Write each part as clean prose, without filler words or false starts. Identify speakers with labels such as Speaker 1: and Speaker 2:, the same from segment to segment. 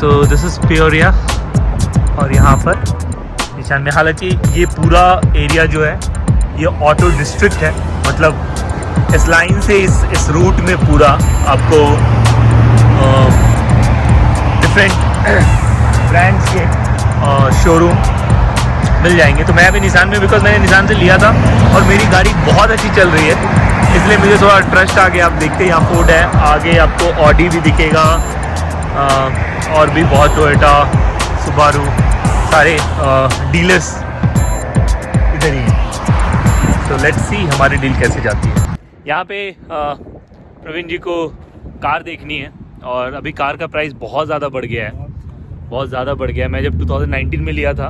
Speaker 1: So this is Peoria और यहाँ पर निशान में, हालांकि ये पूरा एरिया जो है ये ऑटो डिस्ट्रिक्ट है, मतलब इस लाइन से इस रूट में पूरा आपको डिफरेंट ब्रांड्स के शोरूम मिल जाएंगे। तो मैं अभी निशान में, बिकॉज मैंने निशान से लिया था और मेरी गाड़ी बहुत अच्छी चल रही है, इसलिए मुझे थोड़ा ट्रस्ट आ गया। आप देखते हैं यहाँ फोर्ड है, आगे आपको ऑडी भी दिखेगा और भी बहुत टोयोटा, सुबारू, सारे डीलर्स इधर ही हैं। तो लेट्स सी हमारी डील कैसे जाती है। यहाँ पे प्रवीण जी को कार देखनी है और अभी कार का प्राइस बहुत ज़्यादा बढ़ गया है, बहुत ज़्यादा बढ़ गया है। मैं जब 2019 में लिया था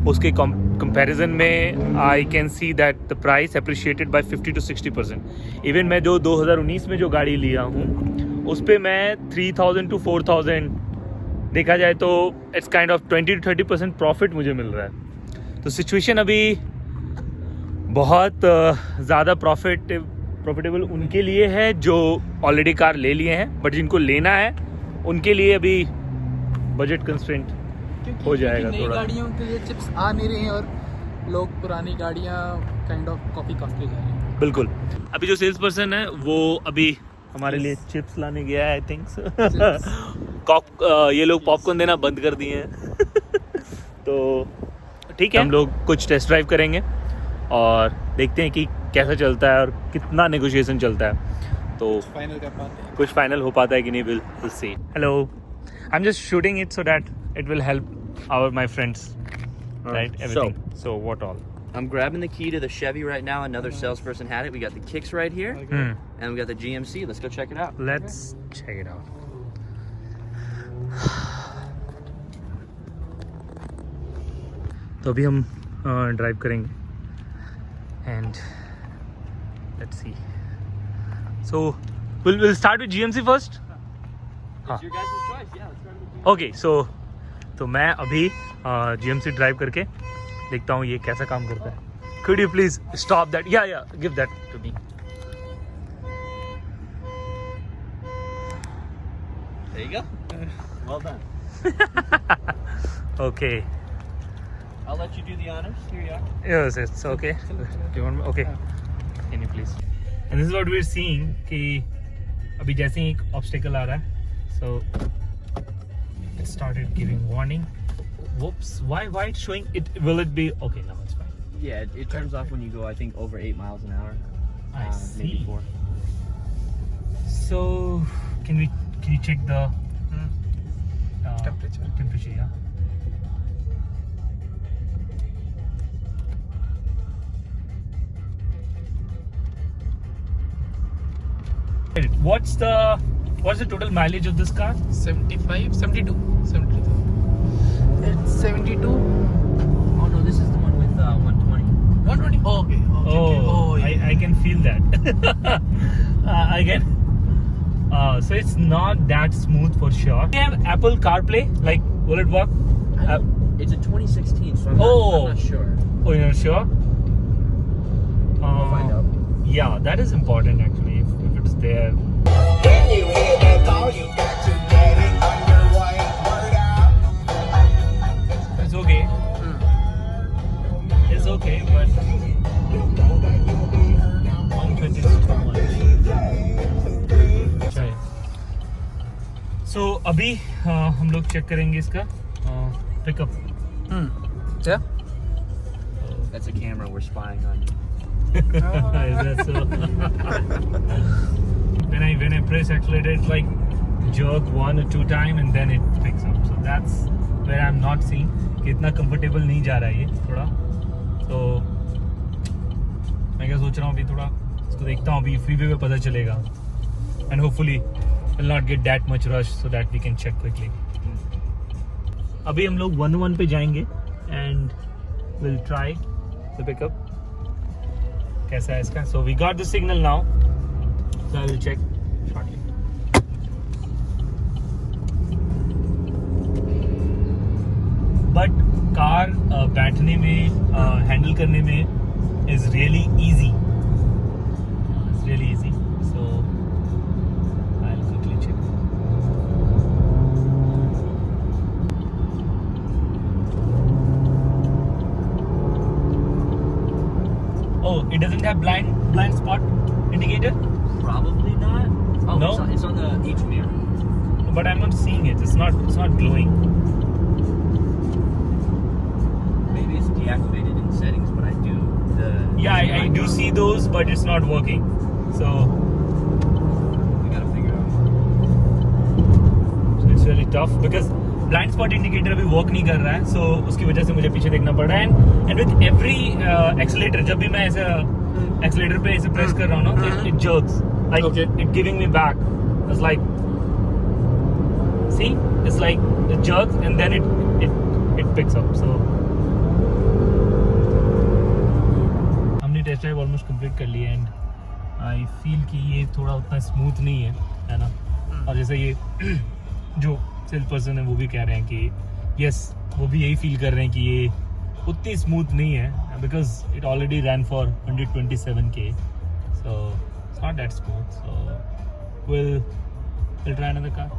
Speaker 1: उसके कंपैरिजन में I can see that the price appreciated by 50 to 60%। Even मैं जो 2019 में जो गाड़ी लिया हूँ उस पर मैं 3000 to 4000, देखा जाए तो it's kind of 20 to 30% profit मुझे मिल रहा है। तो सिचुएशन अभी बहुत ज़्यादा प्रॉफिटेबल उनके लिए है जो ऑलरेडी कार ले लिए हैं, बट जिनको लेना है उनके लिए अभी बजट कंस्ट्रेंट हो जाएगा।
Speaker 2: नई
Speaker 1: थोड़ा
Speaker 2: गाड़ियों के लिए चिप्स आ नहीं रही हैं और लोग पुरानी गाड़ियाँ काइंड ऑफ कॉपी करते जा रहे हैं।
Speaker 1: बिल्कुल। अभी जो सेल्स पर्सन है वो अभी हमारे लिए चिप्स लाने गया है, आई थिंक। ये लोग पॉपकॉर्न देना बंद कर दिए हैं। तो ठीक है, हम लोग कुछ टेस्ट ड्राइव करेंगे और देखते हैं कि कैसा चलता है और कितना नेगोशिएशन चलता है। तो
Speaker 2: फाइनल कर पाते हैं,
Speaker 1: कुछ फाइनल हो पाता है कि नहीं, will see. Hello, I am just shooting it so that it will help my friends, right? Everything. So what all?
Speaker 3: I'm grabbing the key to the Chevy right now. Another salesperson had it. We got the kicks right here, and we got the GMC. Let's go check it out.
Speaker 1: Let's check it out. तो अभी हम drive करेंगे and let's see. So we'll start with GMC first.
Speaker 3: It's your guys' choice. Yeah, let's start with GMC.
Speaker 1: Okay, so तो मैं अभी GMC drive करके देखता हूँ ये कैसा काम करता है। Could you please stop that? Yeah, give that to me.
Speaker 3: There you go. Well done.
Speaker 1: Okay.
Speaker 3: I'll let you do the honors. Here you are.
Speaker 1: Yes, it's okay. Do you want me? Okay. Can you please? And this is what we're seeing कि अभी जैसे ही एक obstacle आ रहा है, so it started giving warning. Whoops! Why it's showing it? Will it be okay? No, it's fine.
Speaker 3: Yeah, it turns off when you go, I think, over 8 miles an hour.
Speaker 1: I see.
Speaker 3: Maybe 4.
Speaker 1: So can you check the
Speaker 2: Temperature.
Speaker 1: Temperature, yeah. What's the total mileage of this car?
Speaker 2: 75, 72, 72. It's 72.
Speaker 3: Oh no, this is the one with 120.
Speaker 2: 120. Oh, okay.
Speaker 1: Oh,
Speaker 2: yeah.
Speaker 1: I can feel that. I can. So it's not that smooth for sure. Do you have Apple CarPlay? Like, will it work?
Speaker 3: It's a 2016, so I'm not sure.
Speaker 1: Oh, you're not sure?
Speaker 3: We'll find out.
Speaker 1: Yeah, that is important actually. If it's there.
Speaker 4: When you hear that call, you got to get it on your way. Word out.
Speaker 1: It's okay. It's okay, but 120 is too much. अच्छा है। So अभी हम लोग check करेंगे इसका pickup.
Speaker 2: Yeah.
Speaker 3: That's a camera. We're spying on you.
Speaker 1: Is that so? when I press accelerator, it's like jerk 1 or 2 times and then it picks up. So that's where I'm not seeing कि इतना comfortable नहीं जा रहा है ये थोड़ा। तो मैं क्या सोच रहा हूँ अभी थोड़ा इसको देखता हूँ, अभी फ्रीवे पे पता चलेगा and hopefully will not get that much rush so that we can check quickly. अभी हम लोग 1-1 पे जाएंगे and we'll try the pickup. कैसा है इसका? So we got the signal now. So I will check shortly. But car बैठने में, हैंडल करने में is really easy. It's really easy. So I'll quickly check. it have blind spot indicator?
Speaker 3: Probably not. Oh,
Speaker 1: No?
Speaker 3: it's on the H mirror.
Speaker 1: But I'm not seeing it. It's not glowing.
Speaker 3: Maybe it's deactivated in settings, but I do the.
Speaker 1: Yeah, I do see those, but it's not working. So
Speaker 3: We gotta figure out.
Speaker 1: it's really tough because blind spot indicator अभी work नहीं कर रहा है. So उसकी वजह से मुझे पीछे देखना पड़ रहा है. And with every accelerator, जब भी मैं ऐसे accelerator पे ऐसे press कर रहा हूँ ना, तो it jerks. Like
Speaker 2: Okay.
Speaker 1: it giving me back. It's like, see, it's like it jerks and then it picks up. So हमने टेस्ट ड्राइव ऑलमोस्ट कंप्लीट कर ली एंड आई फील कि ये थोड़ा उतना स्मूथ नहीं है ना. और जैसे ये जो सेल्स पर्सन है वो भी कह रहे हैं कि यस, वो भी यही फील कर रहे हैं कि ये उतनी स्मूथ नहीं है because it already rain for 127K. So it's not that smooth. So will try another car.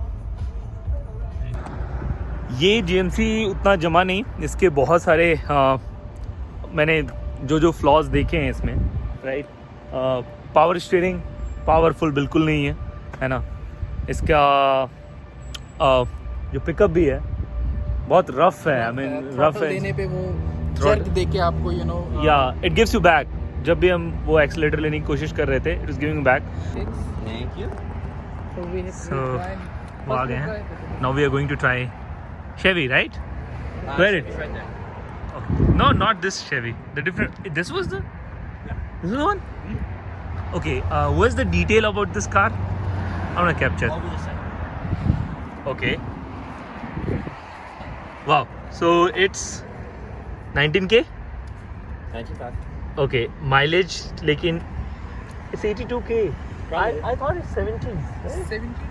Speaker 1: ये GMC उतना जमा नहीं. इसके बहुत सारे मैंने जो फ्लॉज देखे हैं इसमें, राइट. पावर स्टीयरिंग पावरफुल बिल्कुल नहीं है ना. इसका जो पिकअप भी है बहुत रफ है. आई मीन रफ है.
Speaker 2: देने पे वो jerk देके आपको
Speaker 1: या इट गिव्स यू बैक. जब भी हम वो एक्सीलरेटर लेने की कोशिश कर रहे थे, it is giving back.
Speaker 3: Thank you.
Speaker 1: So वो आ गए हैं. Now we are going to try Chevy, right? Where it?
Speaker 3: It's right there.
Speaker 1: Okay. No, not this Chevy. The different. This was the. This is the one. Okay. What's the detail about this car? I want to capture.
Speaker 3: Over the side.
Speaker 1: Okay. Wow. So it's 19K.
Speaker 3: 95.
Speaker 1: Okay. Mileage, लेकिन it's 82K. I thought it's 17. Right?
Speaker 2: 70.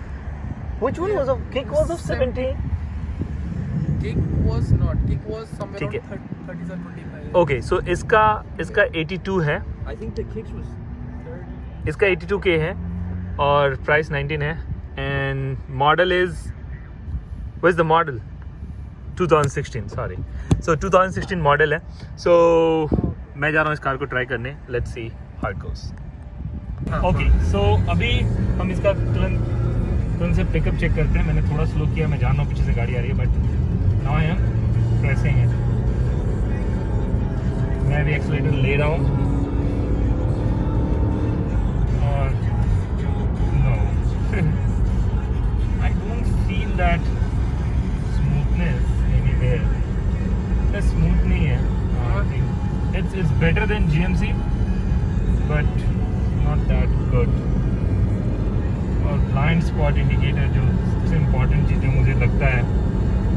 Speaker 1: Which one was of Kick was of 17?
Speaker 2: Kick was not. Kick was somewhere
Speaker 1: ठीक
Speaker 2: around 30 or 25.
Speaker 1: Okay. So इसका 82 है.
Speaker 3: I think the kicks was 30.
Speaker 1: इसका 82K है और price 19 है. And model is what is the model? 2016. Sorry. So 2016 model है. सो मैं जा रहा हूँ इस कार को ट्राई करने. Let's see how it goes. Okay. So अभी हम इसका तुरंत से पिकअप चेक करते हैं. मैंने थोड़ा स्लो किया. मैं जान रहा हूँ पीछे से गाड़ी आ रही है, but now I am pressing it. मैं भी एक्सीलरेटर ले रहा हूँ और no. I don't feel that smoothness anywhere. The smooth नहीं है. It's better than GMC, but not that good. और blind spot indicator जो सबसे important चीज़ जो मुझे लगता है,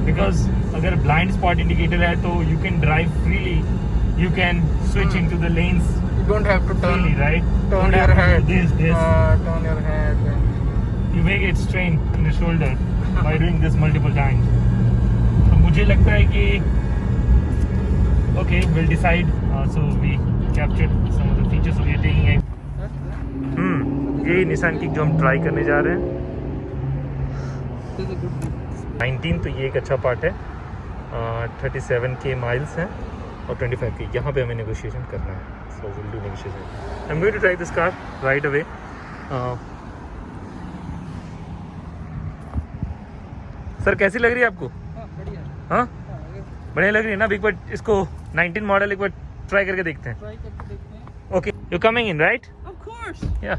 Speaker 1: because अगर blind spot indicator है तो you can drive freely. You can switch into the lanes
Speaker 2: You don't have to turn.
Speaker 1: freely, right?
Speaker 2: Turn
Speaker 1: Don't
Speaker 2: your
Speaker 1: have to do
Speaker 2: head.
Speaker 1: This.
Speaker 2: Turn your head.
Speaker 1: You may get strain in the shoulder by doing this multiple times. तो मुझे लगता है कि okay, we'll decide. So we captured some of the features. So we are taking it. ये Nissan kick जो हम try करने जा रहे हैं.
Speaker 2: This is a good thing.
Speaker 1: 19 तो ये एक अच्छा पार्ट है. 37K माइल्स हैं और 25K. यहाँ पे हमें नेगोशिएशन करना है. So we'll do negotiation. I'm going to try this car right away. Sir कैसी लग रही है आपको?
Speaker 2: बढ़िया.
Speaker 1: हाँ बढ़िया लग रही है ना. एक बार इसको 19 मॉडल एक बार ट्राई करके देखते हैं.
Speaker 2: Try करके देखते हैं.
Speaker 1: Okay. You coming in right?
Speaker 2: Of course.
Speaker 1: या.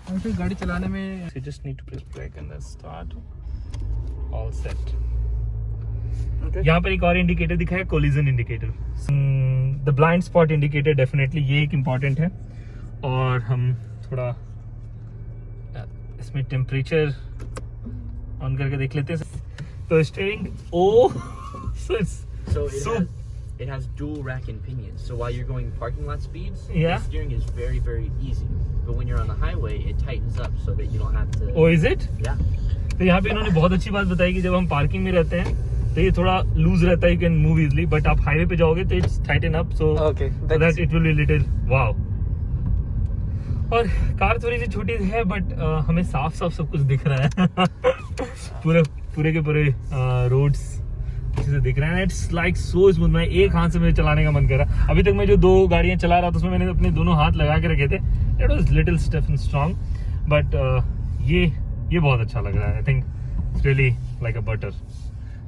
Speaker 2: हम फिर गाड़ी चलाने में
Speaker 1: You just need to press brake and then start. All set.
Speaker 3: Okay.
Speaker 1: यहाँ पर एक और इंडिकेटर दिखा है, collision indicator. The blind spot indicator definitely ये एक इम्पॉर्टेंट है. और हम थोड़ा इसमें टेम्परेचर ऑन करके देख लेते हैं. तो steering
Speaker 3: So it has dual rack and pinions. So while you're going parking lot speeds,
Speaker 1: Yeah.
Speaker 3: the steering is very, very easy. But when you're on the highway, it tightens up so that you don't have to.
Speaker 1: Oh is it?
Speaker 3: Yeah.
Speaker 1: तो यहाँ पे इन्होंने बहुत अच्छी बात बताई कि जब हम पार्किंग में रहते हैं तो ये थोड़ा लूज रहता है. You can move easily. But आप हाईवे पे जाओगे तो it's Titan up. So
Speaker 2: Okay,
Speaker 1: that it will be little wow. और कार थोड़ी सी छोटी है बट हमें साफ साफ सब कुछ दिख रहा है. पूरे के पूरे रोड्स. दिस अच्छे से दिख रहे हैं। It's like so smooth. मैं एक हाथ से मेरे चलाने का मन कर रहा। अभी तक मैं जो 2 गाड़ियां चला रहा था उसमें मैंने अपने दोनों हाथ लगा के रखे थे। It was little stiff and strong, but ये बहुत अच्छा लग रहा है। I think it's really like a butter.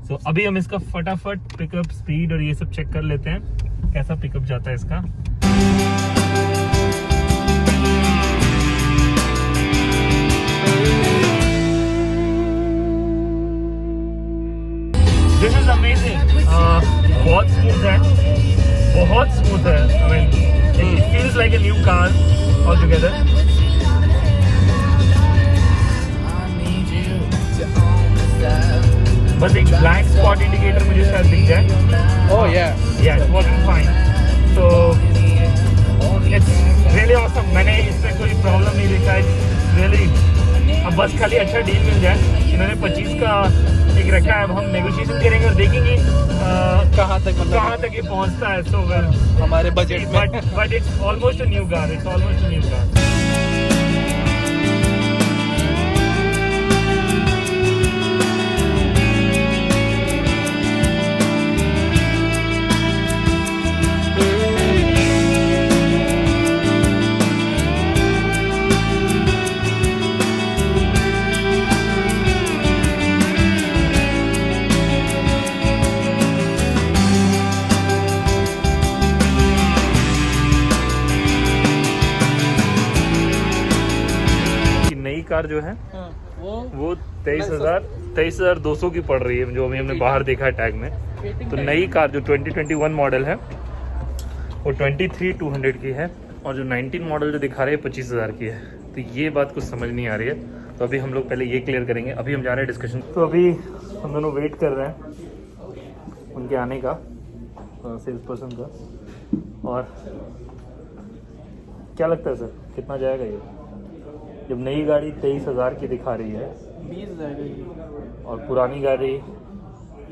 Speaker 1: So अभी हम इसका फटाफट पिकअप स्पीड और ये सब चेक कर लेते हैं, कैसा पिकअप जाता है इसका। This is amazing. बहुत स्मूथ है, बहुत स्मूथ है। I mean it feels like a new car all together. बस एक ब्लैक स्पॉट इंडिकेटर मुझे शायद दिख जाए।
Speaker 2: Oh yeah.
Speaker 1: Yeah, it's working fine. So it's really awesome. मैंने इसमें कोई प्रॉब्लम नहीं देखा। It's really, अब बस खाली अच्छा डील मिल जाए। इन्होंने 25 का एक रखा है, अब हम नेगोशिएशन करेंगे और देखेंगे
Speaker 2: कहाँ तक
Speaker 1: ये पहुंचता है। So well,
Speaker 2: हमारे बजट में।
Speaker 1: but it's almost a new car. It's almost a new car. Car जो है वो 23,200 की पड़ रही है, जो अभी हमने बाहर देखा है टैग में। तो नई कार जो 2021 मॉडल है वो 23,200 की है, और जो 19 मॉडल जो दिखा रहे हैं 25,000 की है। तो ये बात कुछ समझ नहीं आ रही है। तो अभी हम लोग पहले ये क्लियर करेंगे। अभी हम जा रहे हैं डिस्कशन। तो अभी हम दोनों वेट कर रहे हैं उनके आने का, सेल्स पर्सन का। और क्या लगता है सर, कितना जाएगा ये? जब नई गाड़ी 23,000 की दिखा रही है,
Speaker 2: 20 जाएगा, और
Speaker 1: पुरानी गाड़ी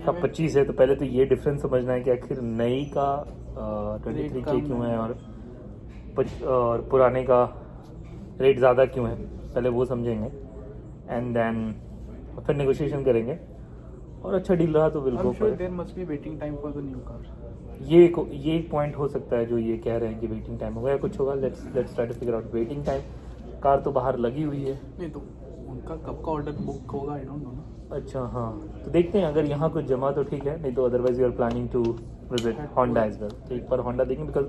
Speaker 1: का 25 है, तो पहले तो ये डिफरेंस समझना है कि आखिर नई का 23K क्यों है और पुराने का रेट ज़्यादा क्यों है, पहले वो समझेंगे। एंड देन फिर नेगोशिएशन करेंगे, और अच्छा डील रहा तो बिल्कुल।
Speaker 2: There must be waiting time for the new car.
Speaker 1: ये एक पॉइंट हो सकता है जो ये कह रहे हैं कि वेटिंग टाइम होगा या कुछ होगा। Let's try to figure out waiting time. Car तो बाहर लगी हुई है।
Speaker 2: नहीं तो उनका कब का ऑर्डर बुक होगा, आई डोंट नो ना।
Speaker 1: अच्छा हाँ, तो देखते हैं अगर यहाँ कुछ जमा तो ठीक है, नहीं तो otherwise you are planning to visit Honda as well. तो एक बार होंडा देखेंगे, बिकॉज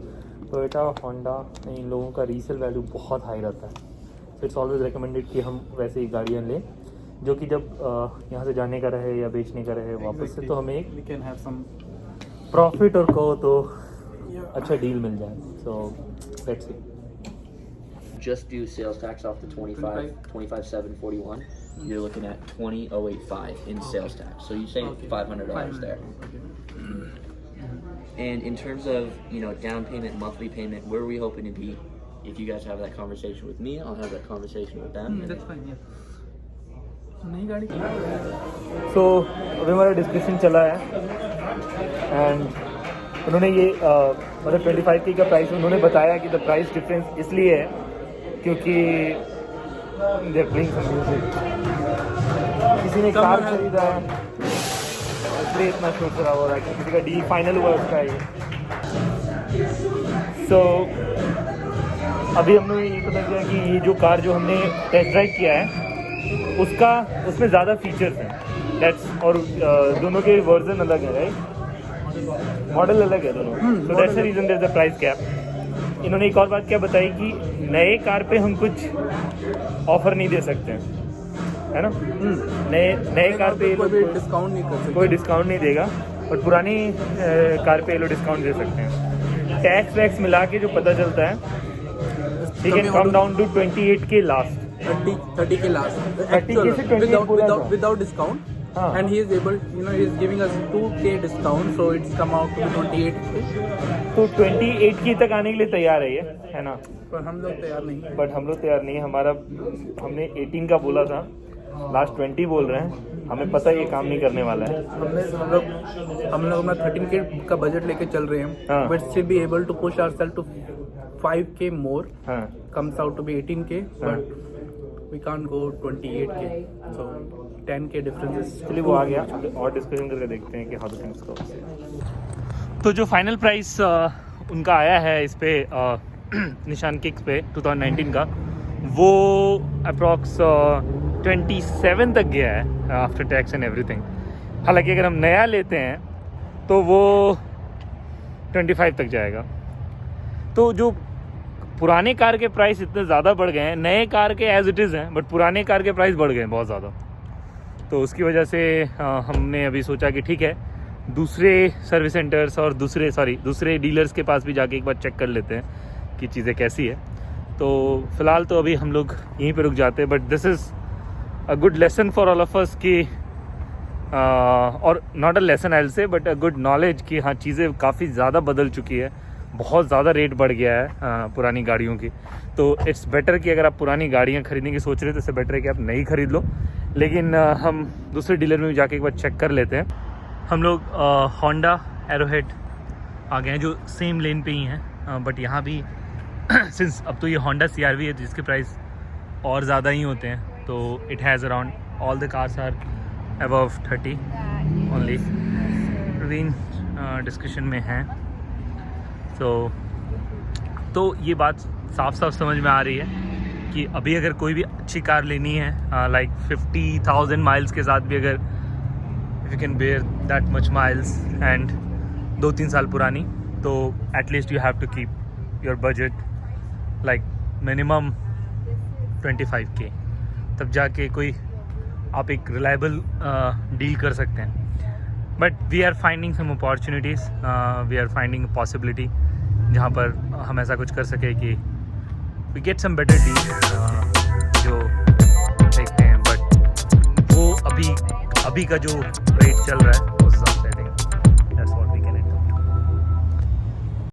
Speaker 1: टोयोटा होंडा इन लोगों का रीसेल वैल्यू बहुत हाई रहता है। सो इट्स ऑलवेज रिकमेंडेड कि हम वैसे ही गाड़ियाँ लें जो कि जब यहाँ से जाने का रहे या बेचने का रहे वापस से, तो हमें एक
Speaker 2: we can have some
Speaker 1: profit और कहो तो अच्छा डील मिल जाए। So let's see.
Speaker 3: Just do sales tax off the 25,741. You're looking at 20,085 in sales tax. So you save $500 there. And in terms of down payment, monthly payment, where are we hoping to be? If you guys have that conversation with me, I'll have that conversation with them.
Speaker 2: That's fine, yeah. नई गाड़ी।
Speaker 1: So अभी हमारा discussion चला है, and उन्होंने ये मतलब 25K का प्राइस उन्होंने बताया कि द प्राइस डिफरेंस इसलिए है क्योंकि किसी ने कार खरीदा है इसलिए इतना शोर शराबा हो रहा है, किसी का डील फाइनल हुआ उसका ये। सो अभी हमने ये पता किया कि ये जो कार जो हमने टेस्ट ड्राइव किया है उसमें ज़्यादा फीचर्स हैं। दैट्स और दोनों के वर्जन अलग है, राइट? मॉडल अलग है दोनों। So that's the reason there is the price gap. इन्होंने एक और बात क्या बताई कि नए कार पे हम कुछ ऑफर नहीं दे सकते हैं, है ना? नए कार पे
Speaker 2: कोई डिस्काउंट नहीं कर सकते,
Speaker 1: कोई डिस्काउंट नहीं देगा, और पुरानी कार पे ये लोग डिस्काउंट दे सकते हैं। टैक्स वैक्स मिला के जो पता चलता है, ठीक है, come down to 28K last,
Speaker 2: 30K last,
Speaker 1: 30K से 28
Speaker 2: विदाउट डिस्काउंट।
Speaker 1: हाँ।
Speaker 2: And he is able, he is giving us 2K discount, so it's come out to 28K.
Speaker 1: तो 28K तक आने के लिए तैयार है ये, है ना?
Speaker 2: पर हम लोग तैयार नहीं।
Speaker 1: बट हम लोग तैयार नहीं है। हमने 18 का बोला था, लास्ट 20 बोल रहे हैं। हमें पता है ये काम नहीं करने वाला है।
Speaker 2: हम लोग अपना 13K का बजट लेके चल रहे हैं,
Speaker 1: हाँ।
Speaker 2: but still be able to push ourselves to 5K more.
Speaker 1: हाँ,
Speaker 2: Comes out to be 18K, but we can't go 28K. So 10K difference is
Speaker 1: चलिए वो आ गया, और डिस्कशन करके देखते हैं कि हाउ द थिंग्स गो। तो जो फाइनल प्राइस उनका आया है इस पे निशान किक्स पे 2019 का, वो अप्रॉक्स 27 तक गया है आफ्टर टैक्स एंड एवरीथिंग। हालांकि अगर हम नया लेते हैं तो वो 25 तक जाएगा। तो जो पुराने कार के प्राइस इतने ज़्यादा बढ़ गए हैं, नए कार के एज इट इज़ हैं, बट पुराने कार के प्राइस बढ़ गए हैं बहुत ज़्यादा। तो उसकी वजह से हमने अभी सोचा कि ठीक है, दूसरे सर्विस सेंटर्स और दूसरे डीलर्स के पास भी जाके एक बार चेक कर लेते हैं कि चीज़ें कैसी है। तो फ़िलहाल तो अभी हम लोग यहीं पे रुक जाते हैं, but this is a good lesson for all of us कि और not a lesson I will say, but a good knowledge कि हाँ, चीज़ें काफ़ी ज़्यादा बदल चुकी है, बहुत ज़्यादा रेट बढ़ गया है पुरानी गाड़ियों की। तो इट्स बेटर कि अगर आप पुरानी गाड़ियाँ खरीदने की सोच रहे हो तो इससे बेटर है कि आप नहीं खरीद लो। लेकिन हम दूसरे डीलर में भी जाके एक बार चेक कर लेते हैं। हम लोग होंडा एरोहेड आ गए हैं जो सेम लेन पे ही हैं, बट यहाँ भी सिंस अब तो ये होंडा CR-V है जिसके प्राइस और ज़्यादा ही होते हैं। तो it has around all the cars are above 30 only. Praveen discussion में हैं। तो ये बात साफ साफ समझ में आ रही है कि अभी अगर कोई भी अच्छी कार लेनी है लाइक 50,000 माइल्स के साथ भी, अगर if you can bear that much miles and 2-3 साल पुरानी, तो at least you have to keep your budget like minimum 25K, तब जाके कोई आप एक रिलायबल डील कर सकते हैं। But we are finding some opportunities, we are finding a possibility जहाँ पर हम ऐसा कुछ कर सके कि we get some better deal जो देखते हैं। बट वो अभी का जो रेट चल रहा है